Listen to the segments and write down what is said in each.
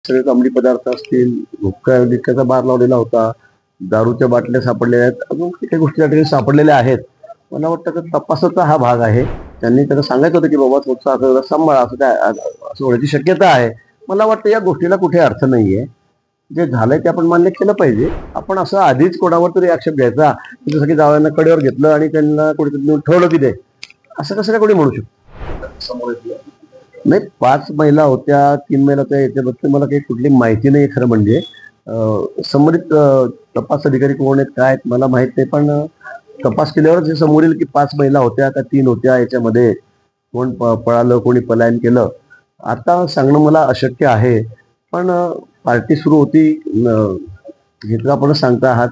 सगळे अंमली पदार्थ असतील, गुटख्याचा बार लावलेला होता, दारूच्या बाटल्या सापडलेल्या आहेत, अजून काही गोष्टी त्या ठिकाणी सापडलेल्या आहेत. मला वाटतं की तपासाचा हा भाग आहे. त्यांनी त्याला सांगायचं होतं की बाबा थोडंसं असं सांभाळा, असं होण्याची शक्यता आहे. मला वाटतं या गोष्टीला कुठे अर्थ नाहीये. जे झालंय ते आपण मान्य केलं पाहिजे. आपण असं आधीच कोणावर तरी आक्षेप घ्यायचा, जसं की जावयांना कडेवर घेतलं आणि त्यांना कुठेतरी नेऊन ठेवलं की ते असं कसं काय कोणी म्हणू शकतो? नाही, 5 महिला होत्या, 3 महिला होत्या, याच्याबद्दल मला काही कुठली माहिती नाही खरं म्हणजे. संबंधित तपास अधिकारी कोण आहेत काय आहेत मला माहित नाही, पण तपास केल्यावरच हे समोर येईल की 5 महिला होत्या का 3 होत्या, याच्यामध्ये कोण पळालं, कोणी पलायन केलं आता सांगणं मला अशक्य आहे. पण पार्टी सुरू होती हे तर आपण सांगता आहात,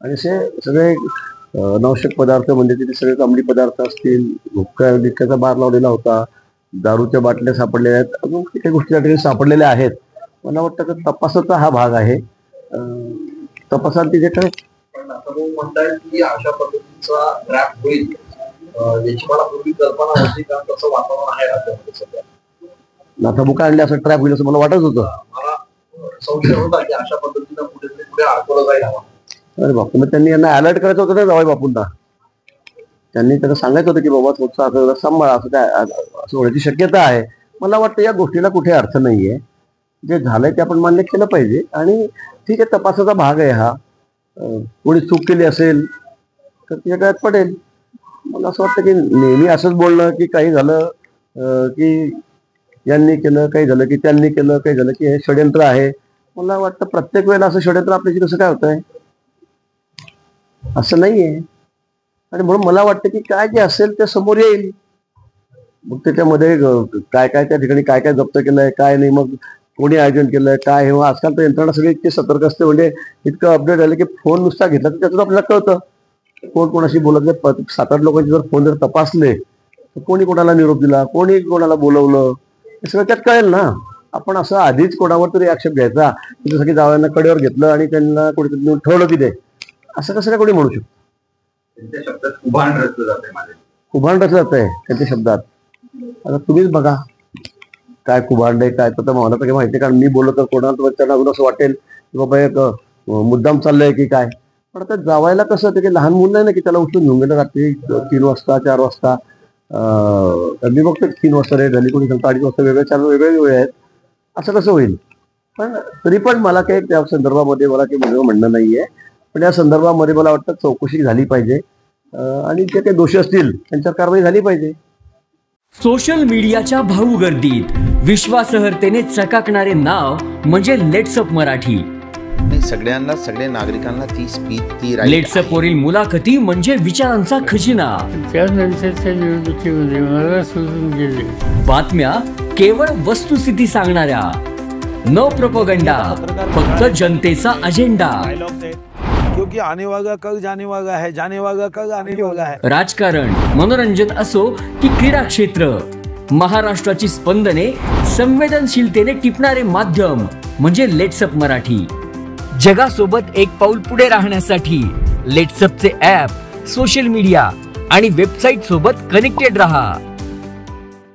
आणि असे सगळे अनावश्यक पदार्थ म्हणजे तिथे सगळे अंमली पदार्थ असतील, गुटख्याचा बार लावलेला होता, दारूच्या बाटल्या सापडलेल्या आहेत, अजून काही गोष्टी त्या ठिकाणी सापडलेल्या आहेत. मला वाटतं की तपासाचा हा भाग आहे. तपासात तिथे काय म्हणताय की अशा पद्धतीचा ट्रॅप होईल याची मला पूर्वी कल्पना होती, कारण तसं वातावरण आहे राज्यामध्ये सध्या. नाथाबुका आणले असं ट्रॅप होईल असं मला वाटत होतं. मला संशय होता की अशा पद्धतीनं कुठेतरी पुढे अडकवलं जाईल. अरे बापू, मग त्यांनी यांना अलर्ट करायचं होतं ना जावई बापूंना. त्यांनी त्याला सांगायचं होतं की बाबा थोडंसं असं सांभाळा, असं होण्याची शक्यता आहे. मला वाटतं या गोष्टीला कुठे अर्थ नाहीये. जे झालंय ते आपण मान्य केलं पाहिजे, आणि ठीक आहे, तपासाचा भाग आहे हा. कोणी चूक केली असेल तर तिच्या गळ्यात पडेल. मला असं वाटतं की नेहमी असंच बोलणं की काही झालं की यांनी केलं, काही झालं की त्यांनी केलं, काही झालं की हे षड्यंत्र आहे. मला वाटतं प्रत्येक वेळेला असं षड्यंत्र आपल्याशी कसं काय होत आहे, असं नाहीये. आणि म्हणून मला वाटतं की काय जे असेल ते समोर येईल. मग त्याच्यामध्ये काय काय त्या ठिकाणी काय काय जप्त केलंय, काय नाही, मग कोणी आयोजन केलंय, काय हे. आजकाल तर यंत्रणा सगळी इतकी सतर्क असते, म्हणजे इतकं अपडेट झालं की फोन नुसता घेतला तर त्यातून आपल्याला कळतं कोण कोणाशी बोलत नाही. 7-8 लोकांचे जर फोन जर तपासले तर कोणी कोणाला निरोप दिला, कोणी कोणाला बोलवलं, हे सगळं त्यात कळेल ना. आपण असं आधीच कोणावर तरी आक्षेप घ्यायचा, जसं की जावयांना कडेवर घेतलं आणि त्यांना कुठेतरी नेऊन ठेवलं की ते असं कसं काय कोणी म्हणू शकतो? त्यांच्या शब्दात उभाण रचलं जाते, कुभांड रचलं जात आहे त्यांच्या शब्दात. आता तुम्हीच बघा काय कुभांड आहे काय, तर मला तर काही माहिती, कारण मी बोललो तर कोणाला त्यांना असं वाटेल की बाबा एक मुद्दाम चाललंय की काय. पण आता जावायला कसं होतं की लहान मुलं नाही ना की त्याला उचलून घेऊन गेलं रात्री 3 वाजता 4 वाजता. मी बघतो 3 वाजता रेट झाली, कोणी सांगतो 2:30 वाजता, वेगळे 4 वेगळे वेळ आहेत. असं कसं होईल? पण तरी पण मला काही त्या संदर्भामध्ये मला काही म्हणणं नाहीये. पण या संदर्भामध्ये मला वाटतं चौकशी झाली पाहिजे, आणि जे काही दोषी असतील त्यांच्यावर कारवाई झाली पाहिजे. सोशल मीडियाच्या भाऊ गर्दीत विश्वासार्हतेने चकाकणारे नाव म्हणजे लेट्सअप मराठी. सगळ्यांना, सगळ्या नागरिकांना ती स्पीच, ती लेट्सअप वरील मुलाखती म्हणजे विचारांचा खजिना. त्यानंतरच्या निवडणुकीमध्ये मला सोडून गेले. बातम्या केवळ वस्तुस्थिती सांगणाऱ्या, न प्रोपगंडा, फक्त जनतेचा अजेंडा. क्योंकि आने वाला कल जाने वाला है, जाने वाला कल आने वाला है. राजकारण, मनोरंजन असो की क्रीडा क्षेत्र, महाराष्ट्राची स्पंदने संवेदनशीलतेने टिपणारे माध्यम म्हणजे लेट्सअप मराठी. जगासोबत एक पाऊल पुढे राहण्यासाठी लेट्सअपचे ॲप, सोशल मीडिया आणि वेबसाईट सोबत कनेक्टेड रहा.